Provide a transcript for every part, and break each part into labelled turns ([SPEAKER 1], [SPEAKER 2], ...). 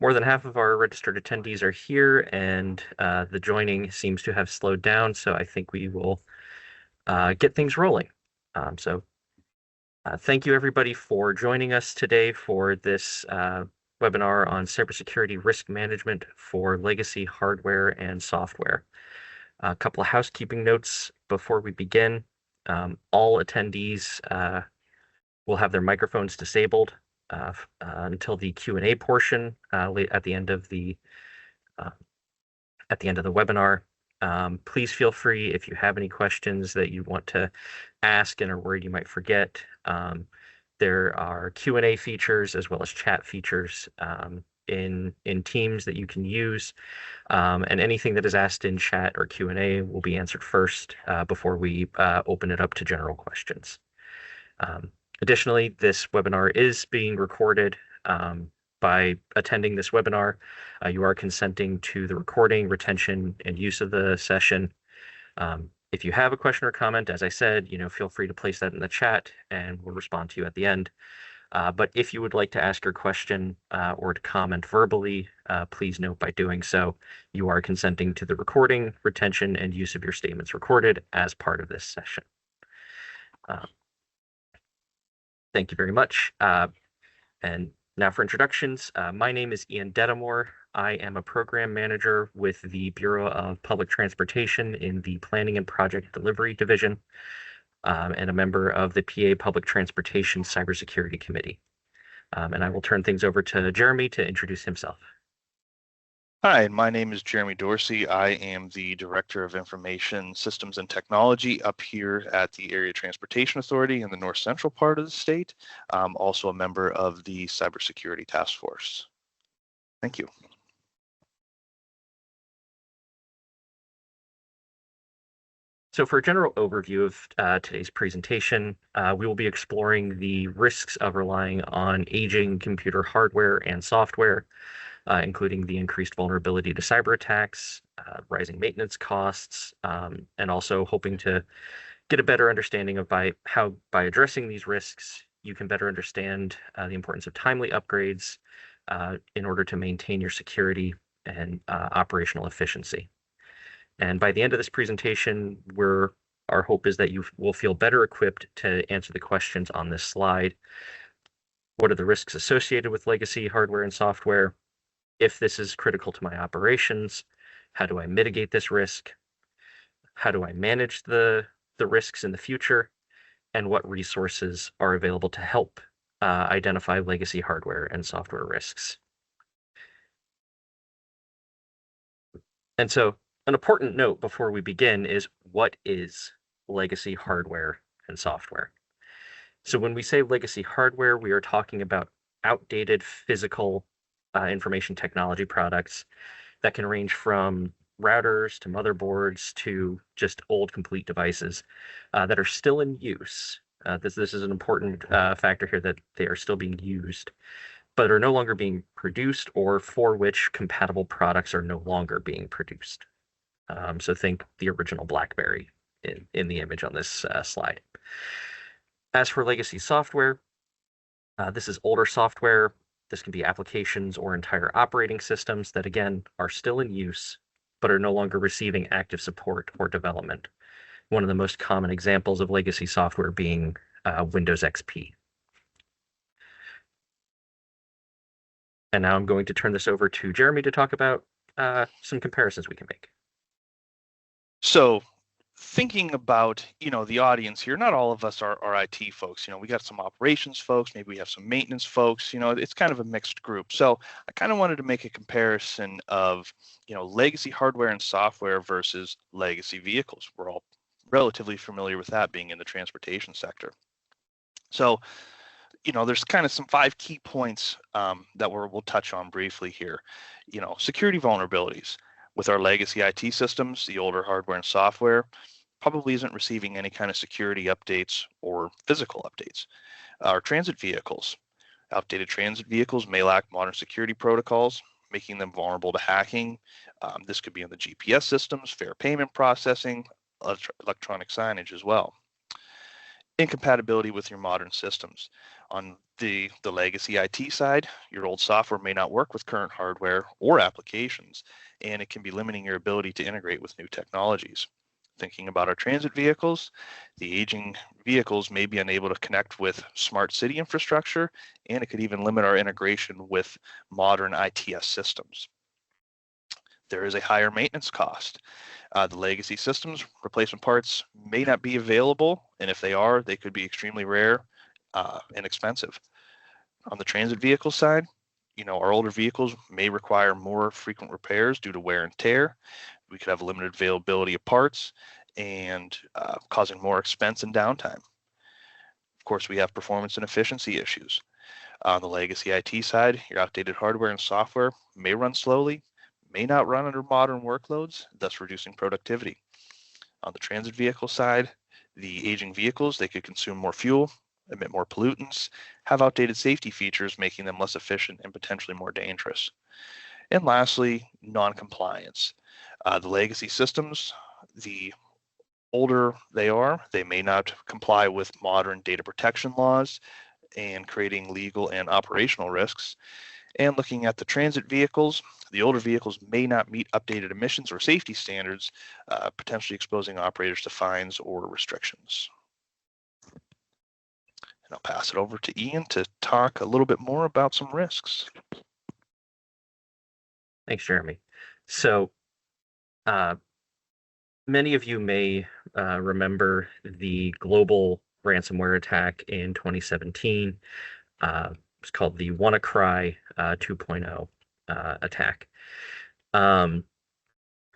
[SPEAKER 1] More than half of our registered attendees are here, and the joining seems to have slowed down, so I think we will get things rolling. Thank you, everybody, for joining us today for this webinar on cybersecurity risk management for legacy hardware and software. A couple of housekeeping notes before we begin. All attendees will have their microphones disabled until the Q&A portion at the end of the webinar. Please feel free if you have any questions that you want to ask and are worried you might forget. There are Q&A features as well as chat features in Teams that you can use, and anything that is asked in chat or Q&A will be answered first before we open it up to general questions. Additionally, this webinar is being recorded. By attending this webinar, you are consenting to the recording, retention, and use of the session. If you have a question or comment, as I said, feel free to place that in the chat and we'll respond to you at the end. But if you would like to ask your question or to comment verbally, please note by doing so, you are consenting to the recording, retention, and use of your statements recorded as part of this session. Thank you very much. And now for introductions. My name is Ian Dedamore. I am a program manager with the Bureau of Public Transportation in the Planning and Project Delivery Division, and a member of the PA Public Transportation Cybersecurity Committee. And I will turn things over to Jeremy to introduce himself.
[SPEAKER 2] Hi, my name is Jeremy Dorsey. I am the Director of Information Systems and Technology up here at the Area Transportation Authority in the north central part of the state. I'm also a member of the Cybersecurity Task Force. Thank you.
[SPEAKER 1] So for a general overview of today's presentation, we will be exploring the risks of relying on aging computer hardware and software, including the increased vulnerability to cyber attacks, rising maintenance costs, and also hoping to get a better understanding of by addressing these risks, you can better understand the importance of timely upgrades in order to maintain your security and operational efficiency. And by the end of this presentation, our hope is that you will feel better equipped to answer the questions on this slide. What are the risks associated with legacy hardware and software? If this is critical to my operations, how do I mitigate this risk? How do I manage the risks in the future? And what resources are available to help identify legacy hardware and software risks? And so an important note before we begin is, what is legacy hardware and software? So when we say legacy hardware, we are talking about outdated physical information technology products that can range from routers to motherboards to just old complete devices that are still in use. This is an important factor here, that they are still being used, but are no longer being produced, or for which compatible products are no longer being produced. So think the original BlackBerry in the image on this slide. As for legacy software, this is older software. This can be applications or entire operating systems that, again, are still in use, but are no longer receiving active support or development. One of the most common examples of legacy software being Windows XP. And now I'm going to turn this over to Jeremy to talk about some comparisons we can make.
[SPEAKER 2] So thinking about, the audience here, not all of us are IT folks. We got some operations folks, maybe we have some maintenance folks, it's kind of a mixed group. So I kind of wanted to make a comparison of, legacy hardware and software versus legacy vehicles. We're all relatively familiar with that, being in the transportation sector. So, there's kind of some 5 key points that we'll touch on briefly here. Security vulnerabilities. With our legacy IT systems, the older hardware and software probably isn't receiving any kind of security updates or physical updates. Our transit vehicles. Outdated transit vehicles may lack modern security protocols, making them vulnerable to hacking. This could be in the GPS systems, fare payment processing, electronic signage as well. incompatibility with your modern systems. On the legacy IT side, your old software may not work with current hardware or applications, and it can be limiting your ability to integrate with new technologies. Thinking about our transit vehicles, the aging vehicles may be unable to connect with smart city infrastructure, and it could even limit our integration with modern ITS systems. There is a higher maintenance cost. The legacy systems, replacement parts may not be available, and if they are, they could be extremely rare and expensive. On the transit vehicle side, our older vehicles may require more frequent repairs due to wear and tear. We could have limited availability of parts and causing more expense and downtime. Of course, we have performance and efficiency issues. On the legacy IT side, your outdated hardware and software may run slowly, may not run under modern workloads, thus reducing productivity. On the transit vehicle side, the aging vehicles, they could consume more fuel, emit more pollutants, have outdated safety features, making them less efficient and potentially more dangerous. And lastly, non-compliance. The legacy systems, the older they are, they may not comply with modern data protection laws and creating legal and operational risks. And looking at the transit vehicles, the older vehicles may not meet updated emissions or safety standards, potentially exposing operators to fines or restrictions. And I'll pass it over to Ian to talk a little bit more about some risks.
[SPEAKER 1] Thanks, Jeremy. So, many of you may remember the global ransomware attack in 2017. It's called the WannaCry 2.0 attack.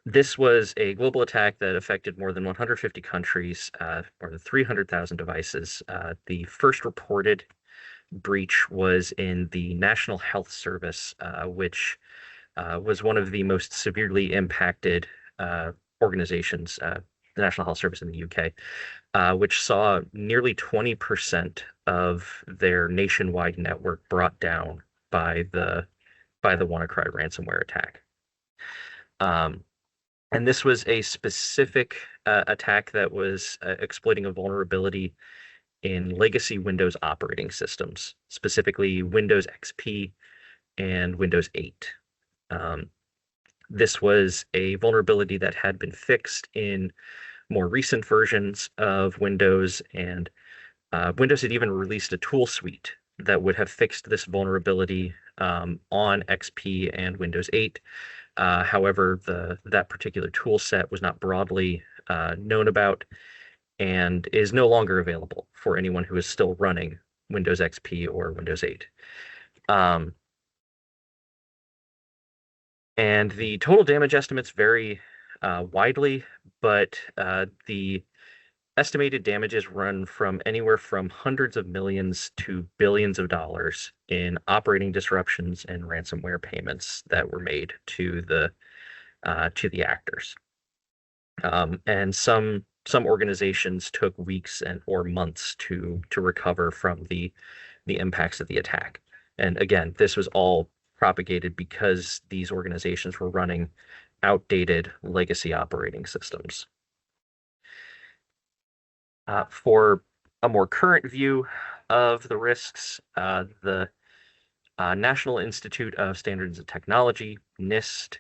[SPEAKER 1] This was a global attack that affected more than 150 countries, more than 300,000 devices. The first reported breach was in the National Health Service, which was one of the most severely impacted organizations, the National Health Service in the UK, which saw nearly 20% of their nationwide network brought down by the WannaCry ransomware attack. And this was a specific attack that was exploiting a vulnerability in legacy Windows operating systems, specifically Windows XP and Windows 8. This was a vulnerability that had been fixed in more recent versions of Windows, and Windows had even released a tool suite that would have fixed this vulnerability on XP and Windows 8. However, that particular tool set was not broadly known about and is no longer available for anyone who is still running Windows XP or Windows 8. And the total damage estimates vary widely, but the estimated damages run from anywhere from hundreds of millions to billions of dollars in operating disruptions and ransomware payments that were made to the actors. And some organizations took weeks or months to recover from the impacts of the attack. And again, this was all propagated because these organizations were running outdated legacy operating systems. For a more current view of the risks, the National Institute of Standards and Technology, NIST,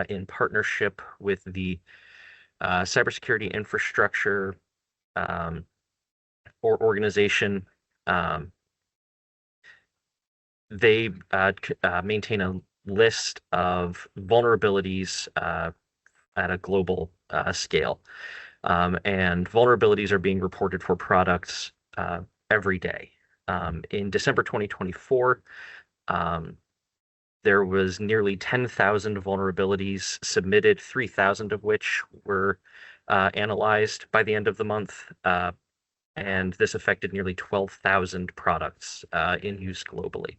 [SPEAKER 1] in partnership with the Cybersecurity Infrastructure organization, they maintain a list of vulnerabilities at a global scale. And vulnerabilities are being reported for products every day. In December 2024, there was nearly 10,000 vulnerabilities submitted, 3,000 of which were analyzed by the end of the month. And this affected nearly 12,000 products in use globally.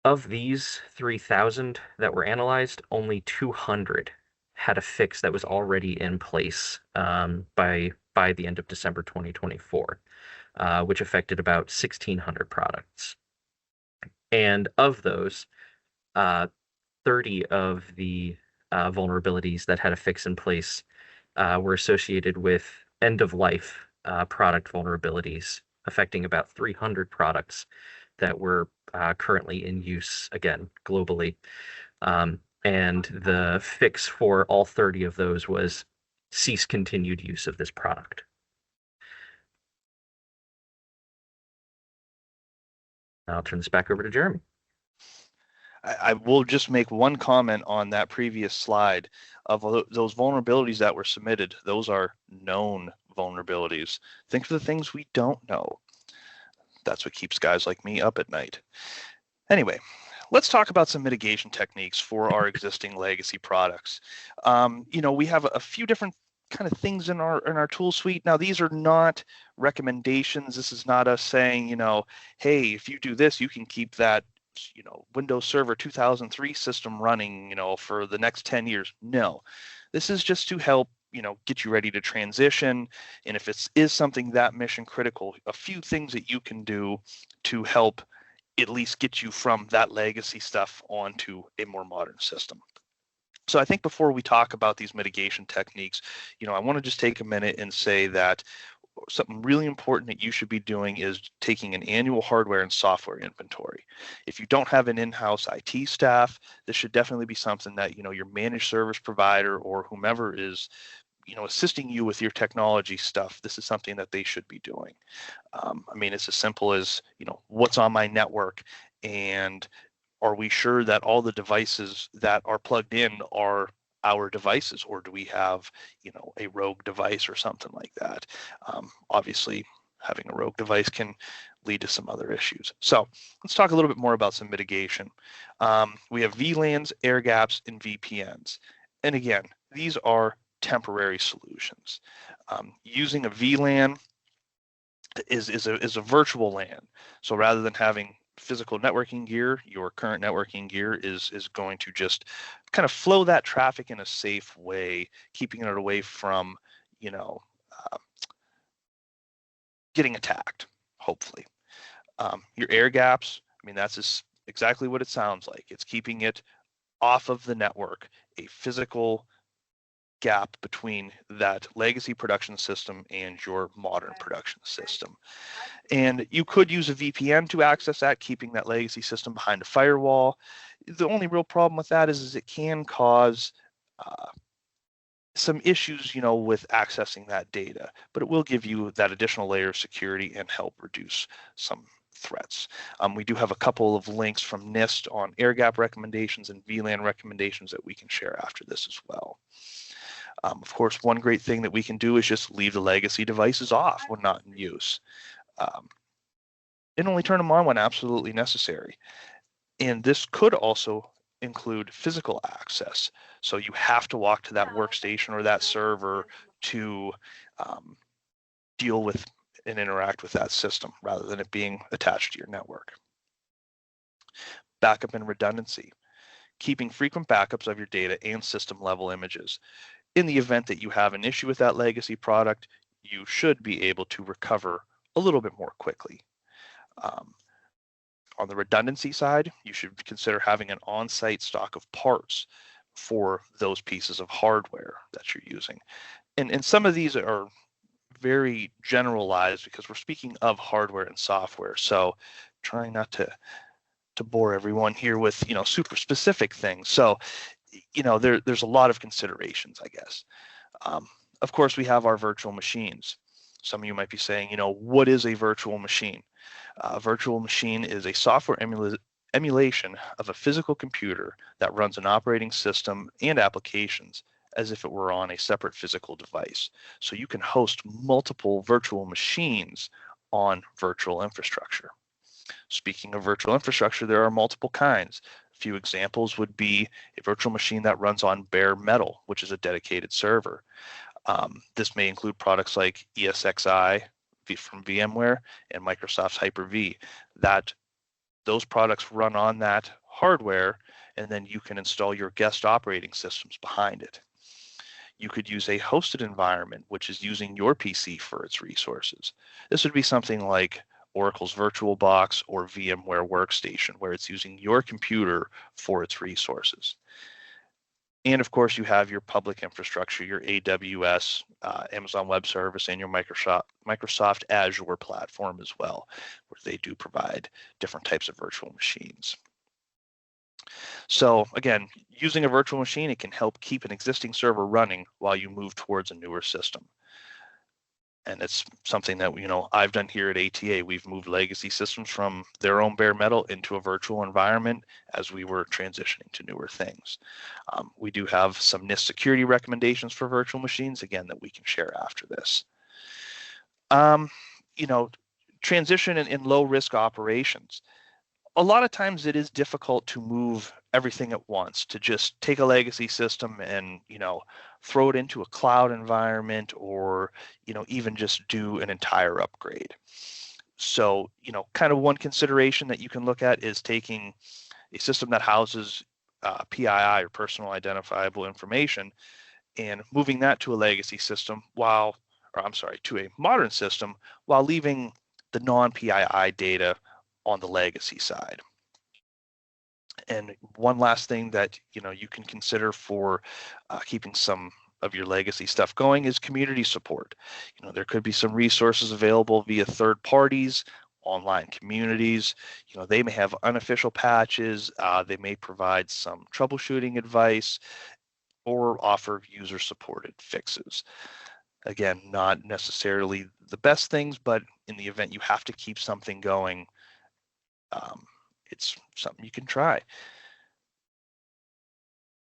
[SPEAKER 1] Of these 3,000 that were analyzed, only 200 had a fix that was already in place by the end of December 2024, which affected about 1,600 products. And of those, 30 of the vulnerabilities that had a fix in place were associated with end-of-life product vulnerabilities affecting about 300 products that were currently in use, again, globally. And the fix for all 30 of those was cease continued use of this product. I'll turn this back over to Jeremy.
[SPEAKER 2] I will just make one comment on that previous slide of those vulnerabilities that were submitted. Those are known vulnerabilities. Think of the things we don't know. That's what keeps guys like me up at night. Anyway, let's talk about some mitigation techniques for our existing legacy products. We have a few different kind of things in our tool suite. Now, these are not recommendations. This is not us saying, hey, if you do this, you can keep that Windows Server 2003 system running, for the next 10 years. No, this is just to help, get you ready to transition. And if it is something that mission critical, a few things that you can do to help at least get you from that legacy stuff onto a more modern system. So I think before we talk about these mitigation techniques, I want to just take a minute and say that something really important that you should be doing is taking an annual hardware and software inventory. If you don't have an in-house IT staff, this should definitely be something that, your managed service provider or whomever is, assisting you with your technology stuff, this is something that they should be doing. It's as simple as, what's on my network, and are we sure that all the devices that are plugged in are our devices, or do we have, a rogue device or something like that? Obviously, having a rogue device can lead to some other issues. So let's talk a little bit more about some mitigation. We have VLANs, air gaps, and VPNs. And again, these are temporary solutions. Using a VLAN is a virtual LAN. So rather than having physical networking gear, your current networking gear is going to just kind of flow that traffic in a safe way, keeping it away from, getting attacked, hopefully. Your air gaps, that's exactly what it sounds like. It's keeping it off of the network, a physical gap between that legacy production system and your modern production system. And you could use a VPN to access that, keeping that legacy system behind a firewall. The only real problem with that is it can cause some issues, with accessing that data, but it will give you that additional layer of security and help reduce some threats. We do have a couple of links from NIST on air gap recommendations and VLAN recommendations that we can share after this as well. Of course, one great thing that we can do is just leave the legacy devices off when not in use. And only turn them on when absolutely necessary. And this could also include physical access. So you have to walk to that workstation or that server to deal with and interact with that system rather than it being attached to your network. Backup and redundancy. Keeping frequent backups of your data and system level images. In the event that you have an issue with that legacy product, you should be able to recover a little bit more quickly. On the redundancy side, you should consider having an on-site stock of parts for those pieces of hardware that you're using. And some of these are very generalized because we're speaking of hardware and software. So trying not to bore everyone here with, super specific things. So, there's a lot of considerations, I guess. Of course, we have our virtual machines. Some of you might be saying, what is a virtual machine? A virtual machine is a software emulation of a physical computer that runs an operating system and applications as if it were on a separate physical device. So you can host multiple virtual machines on virtual infrastructure. Speaking of virtual infrastructure, there are multiple kinds. A few examples would be a virtual machine that runs on bare metal, which is a dedicated server. This may include products like ESXi from VMware and Microsoft's Hyper-V. Those products run on that hardware, and then you can install your guest operating systems behind it. You could use a hosted environment, which is using your PC for its resources. This would be something like Oracle's VirtualBox or VMware Workstation, where it's using your computer for its resources. And of course, you have your public infrastructure, your AWS, Amazon Web Service, and your Microsoft Azure platform as well, where they do provide different types of virtual machines. So again, using a virtual machine, it can help keep an existing server running while you move towards a newer system. And it's something that, I've done here at ATA. We've moved legacy systems from their own bare metal into a virtual environment as we were transitioning to newer things. We do have some NIST security recommendations for virtual machines, again, that we can share after this. Transition in low risk operations. A lot of times it is difficult to move everything at once, to just take a legacy system and throw it into a cloud environment, or even just do an entire upgrade. So kind of one consideration that you can look at is taking a system that houses PII, or personal identifiable information, and moving that to a legacy system to a modern system, while leaving the non-PII data on the legacy side. And one last thing that you can consider for keeping some of your legacy stuff going is community support. There could be some resources available via third parties, online communities. They may have unofficial patches. They may provide some troubleshooting advice or offer user supported fixes. Again, not necessarily the best things, but in the event you have to keep something going, it's something you can try.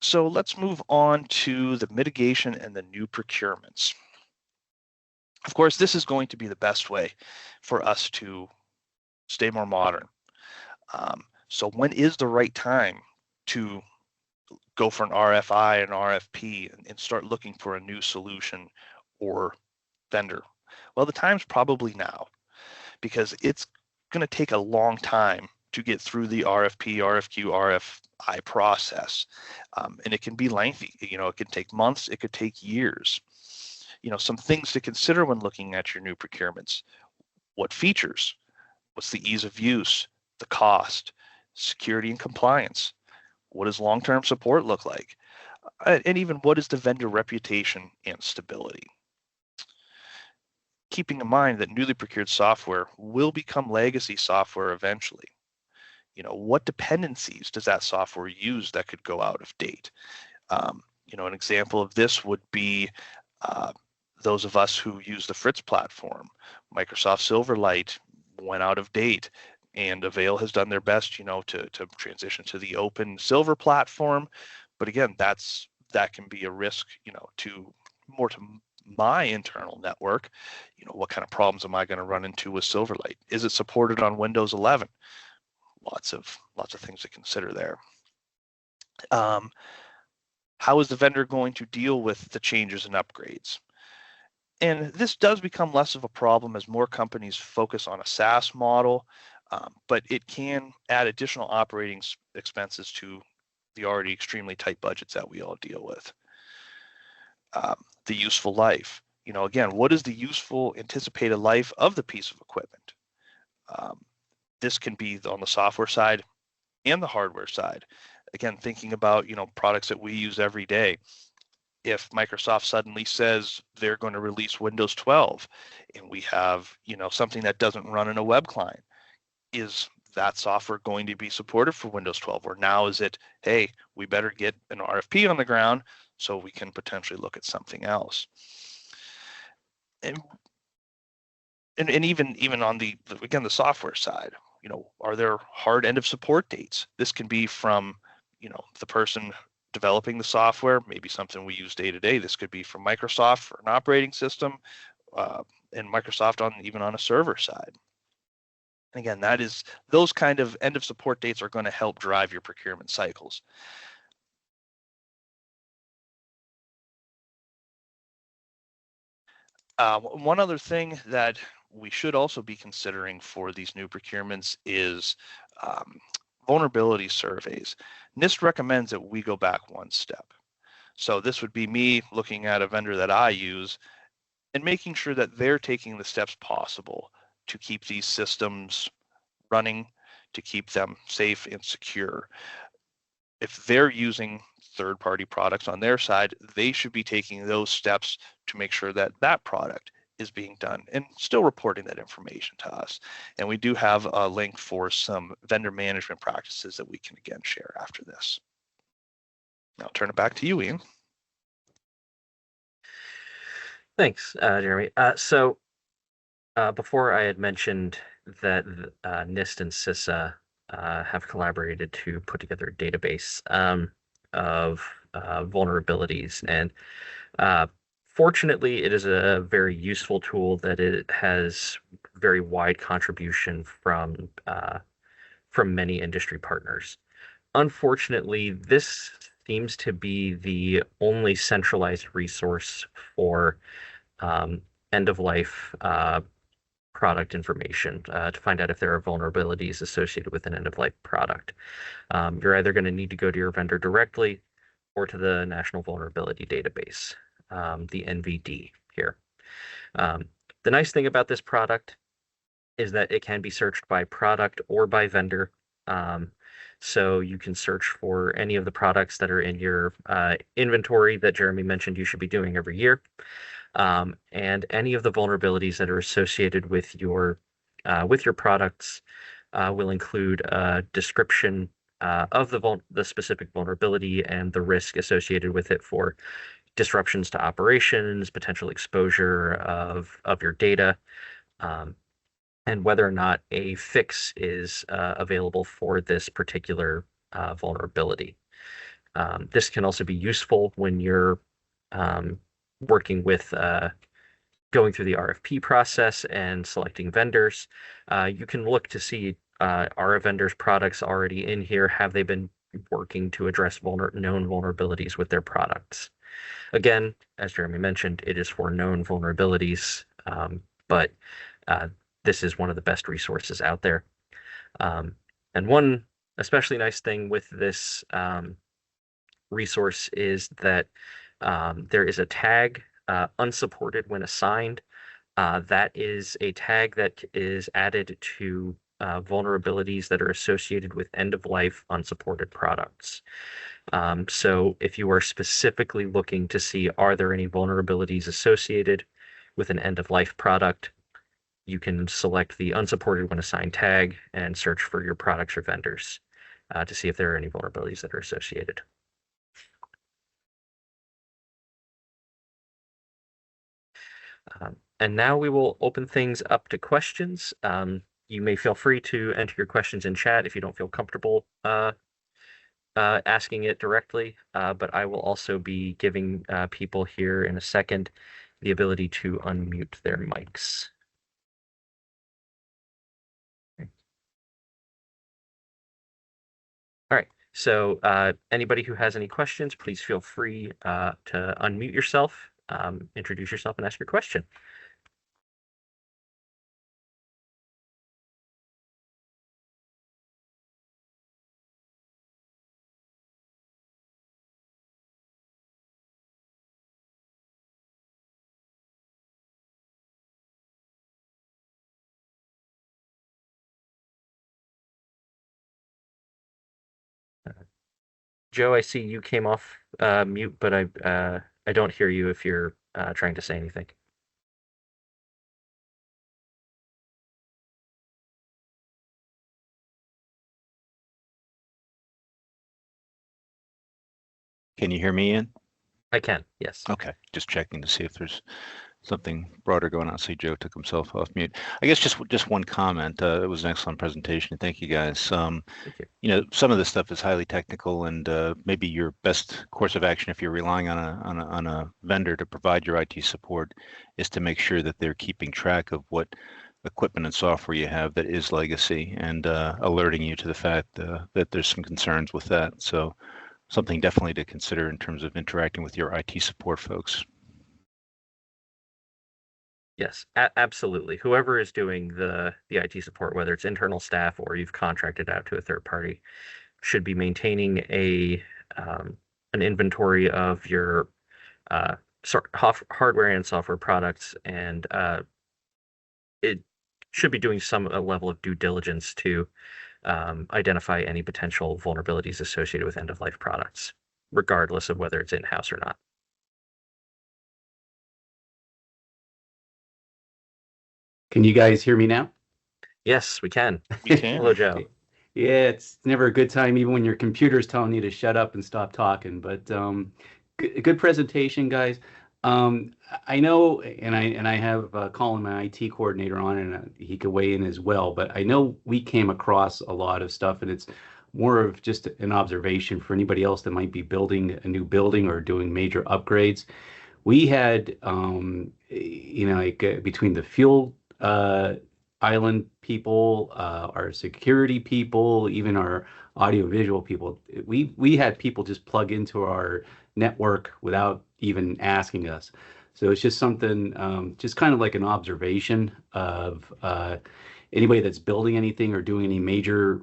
[SPEAKER 2] So let's move on to the mitigation and the new procurements. Of course, this is going to be the best way for us to stay more modern. So when is the right time to go for an RFI and RFP and start looking for a new solution or vendor? Well, the time's probably now, because it's going to take a long time to get through the RFP, RFQ, RFI process. And it can be lengthy. It can take months, it could take years. Some things to consider when looking at your new procurements: what features, what's the ease of use, the cost, security and compliance, what does long-term support look like, and even what is the vendor reputation and stability. Keeping in mind that newly procured software will become legacy software eventually. What dependencies does that software use that could go out of date? An example of this would be those of us who use the Fritz platform. Microsoft Silverlight went out of date, and Avail has done their best, to transition to the open Silver platform. But again, that can be a risk, to my internal network. What kind of problems am I going to run into with Silverlight? Is it supported on Windows 11? Lots of things to consider there. How is the vendor going to deal with the changes and upgrades? And this does become less of a problem as more companies focus on a SaaS model, but it can add additional operating expenses to the already extremely tight budgets that we all deal with. The useful life. Again, what is the useful anticipated life of the piece of equipment? This can be on the software side and the hardware side. Again, thinking about products that we use every day. If Microsoft suddenly says they're going to release Windows 12, and we have something that doesn't run in a web client, is that software going to be supported for Windows 12? Or now is it, hey, we better get an RFP on the ground so we can potentially look at something else? And even on the software side, are there hard end of support dates? This can be from the person developing the software, maybe something we use day to day. This could be from Microsoft for an operating system, and Microsoft even on a server side. And again, those kind of end of support dates are going to help drive your procurement cycles. One other thing that we should also be considering for these new procurements is vulnerability surveys. NIST recommends that we go back one step. So this would be me looking at a vendor that I use and making sure that they're taking the steps possible to keep these systems running, to keep them safe and secure. If they're using third-party products on their side, they should be taking those steps to make sure that that product is being done and still reporting that information to us. And we do have a link for some vendor management practices that we can again share after this. Now I'll turn it back to you, Ian.
[SPEAKER 1] Thanks, Jeremy. Before I had mentioned that NIST and CISA have collaborated to put together a database of vulnerabilities, and fortunately, it is a very useful tool that it has very wide contribution from many industry partners. Unfortunately, this seems to be the only centralized resource for end-of-life product information to find out if there are vulnerabilities associated with an end-of-life product. You're either going to need to go to your vendor directly or to the National Vulnerability Database, the NVD here. The nice thing about this product is that it can be searched by product or by vendor. So you can search for any of the products that are in your inventory that Jeremy mentioned you should be doing every year. And any of the vulnerabilities that are associated with your products will include a description of the specific vulnerability and the risk associated with it for disruptions to operations, potential exposure of your data, and whether or not a fix is available for this particular vulnerability. This can also be useful when you're working with going through the RFP process and selecting vendors. You can look to see, are a vendor's products already in here? Have they been working to address known vulnerabilities with their products? Again, as Jeremy mentioned, it is for known vulnerabilities, but this is one of the best resources out there. And one especially nice thing with this resource is that there is a tag, unsupported when assigned. That is a tag that is added to vulnerabilities that are associated with end-of-life unsupported products. So if you are specifically looking to see, are there any vulnerabilities associated with an end-of-life product, you can select the unsupported when assigned tag and search for your products or vendors to see if there are any vulnerabilities that are associated. And now we will open things up to questions. You may feel free to enter your questions in chat if you don't feel comfortable asking it directly, but I will also be giving people here in a second the ability to unmute their mics. All right, so anybody who has any questions, please feel free to unmute yourself, introduce yourself, and ask your question. Joe, I see you came off mute, but I don't hear you if you're trying to say anything.
[SPEAKER 3] Can you hear me, Ian?
[SPEAKER 1] I can, yes.
[SPEAKER 3] Okay, just checking to see if there's something broader going on. See, Joe took himself off mute. I guess just one comment. It was an excellent presentation. Thank you, guys.
[SPEAKER 1] Thank you.
[SPEAKER 3] You know, some of this stuff is highly technical, and maybe your best course of action, if you're relying on a vendor to provide your IT support, is to make sure that they're keeping track of what equipment and software you have that is legacy, and alerting you to the fact that there's some concerns with that. So something definitely to consider in terms of interacting with your IT support folks.
[SPEAKER 1] Yes, absolutely. Whoever is doing the IT support, whether it's internal staff or you've contracted out to a third party, should be maintaining an inventory of your hardware and software products, and it should be doing some level of due diligence to identify any potential vulnerabilities associated with end-of-life products. regardless of whether it's in-house or not.
[SPEAKER 4] Can you guys hear me now?
[SPEAKER 1] Yes, we can.
[SPEAKER 2] We can.
[SPEAKER 1] Hello, Joe.
[SPEAKER 4] Yeah, it's never a good time, even when your computer's telling you to shut up and stop talking. But good presentation, guys. I know, and I have Colin, my IT coordinator, on, and he could weigh in as well. But I know we came across a lot of stuff, and it's more of just an observation for anybody else that might be building a new building or doing major upgrades. We had, like between the fuel island people, our security people, even our audiovisual people, we had people just plug into our network without even asking us. So it's just something, just kind of like an observation of anybody that's building anything or doing any major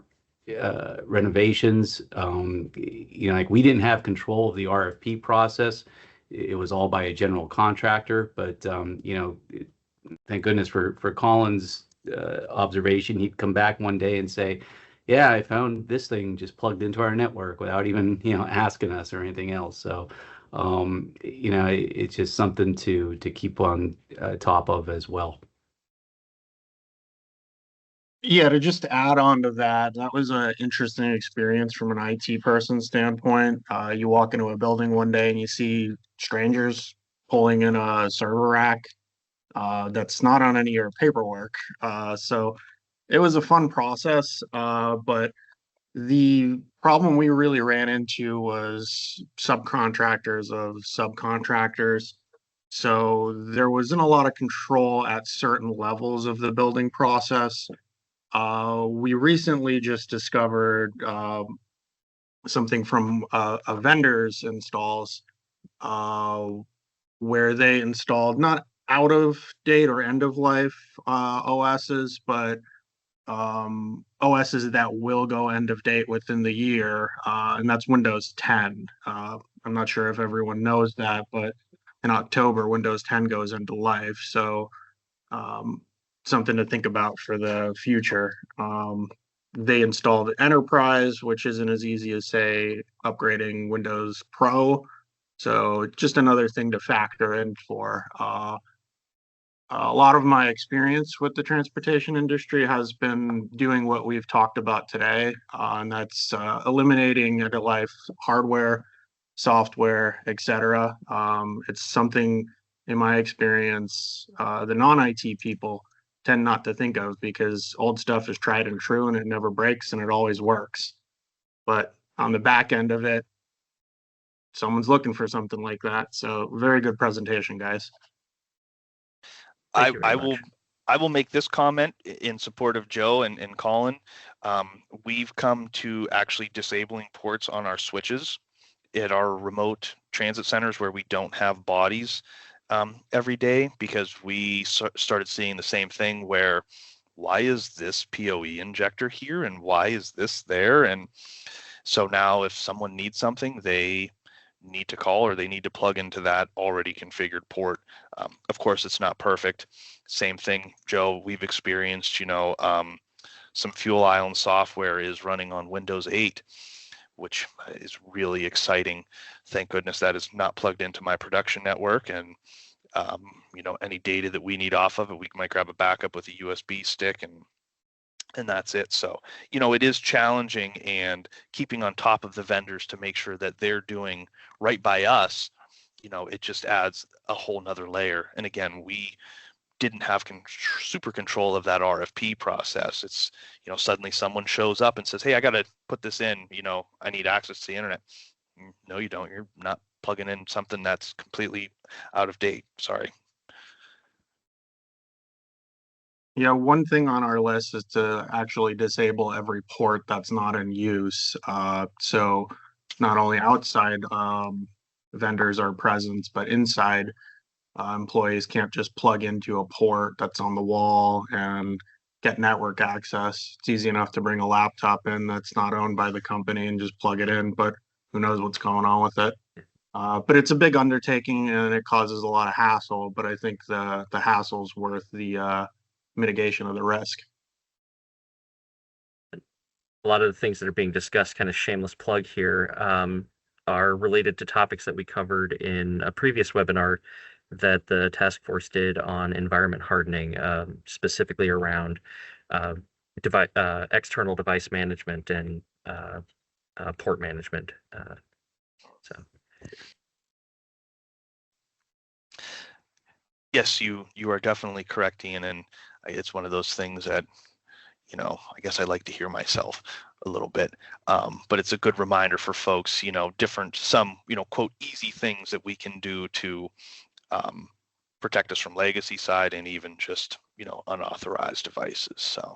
[SPEAKER 4] renovations. Like we didn't have control of the RFP process. It was all by a general contractor, but thank goodness for Colin's observation. He'd come back one day and say, "Yeah, I found this thing just plugged into our network without even asking us or anything else." So, it's just something to keep on top of as well.
[SPEAKER 5] Yeah, to just add on to that, that was an interesting experience from an IT person standpoint. You walk into a building one day and you see strangers pulling in a server rack that's not on any of your paperwork. So it was a fun process, but the problem we really ran into was subcontractors of subcontractors. So there wasn't a lot of control at certain levels of the building process. We recently just discovered something from a vendor's installs uh, where they installed not out of date or end of life OSs, but OSs that will go end of date within the year, and that's Windows 10. I'm not sure if everyone knows that, but in October, Windows 10 goes into life. So um, something to think about for the future. They installed Enterprise, which isn't as easy as, say, upgrading Windows Pro. So just another thing to factor in for. A lot of my experience with the transportation industry has been doing what we've talked about today, and that's eliminating end of life hardware, software, etc. It's something, in my experience, the non-IT people tend not to think of because old stuff is tried and true and it never breaks and it always works. But on the back end of it, someone's looking for something like that. So very good presentation, guys.
[SPEAKER 1] Thank you very
[SPEAKER 2] I
[SPEAKER 1] much.
[SPEAKER 2] will I will make this comment in support of Joe and Colin. We've come to actually disabling ports on our switches at our remote transit centers where we don't have bodies every day, because we started seeing the same thing where, why is this PoE injector here and why is this there? And so now if someone needs something, they need to call or they need to plug into that already configured port. Of course, it's not perfect. Same thing, Joe, we've experienced, some fuel island software is running on Windows 8, which is really exciting. Thank goodness that is not plugged into my production network. And, any data that we need off of it, we might grab a backup with a USB stick and that's it. So, it is challenging, and keeping on top of the vendors to make sure that they're doing right by us, it just adds a whole nother layer. And again, we didn't have super control of that RFP process. It's, suddenly someone shows up and says, "Hey, I got to put this in, I need access to the internet." No, you don't. You're not plugging in something that's completely out of date. Sorry.
[SPEAKER 5] Yeah, one thing on our list is to actually disable every port that's not in use. So not only outside vendors are present, but inside employees can't just plug into a port that's on the wall and get network access. It's easy enough to bring a laptop in that's not owned by the company and just plug it in, but who knows what's going on with it. But it's a big undertaking and it causes a lot of hassle, but I think the hassle's worth the mitigation of the risk.
[SPEAKER 1] A lot of the things that are being discussed, kind of shameless plug here. are related to topics that we covered in a previous webinar that the task force did on environment hardening, specifically around external device management and port management. So.
[SPEAKER 2] Yes, you are definitely correct, Ian, and it's one of those things that, I guess I like to hear myself a little bit, but it's a good reminder for folks, some, quote, easy things that we can do to protect us from legacy side and even just, unauthorized devices. So.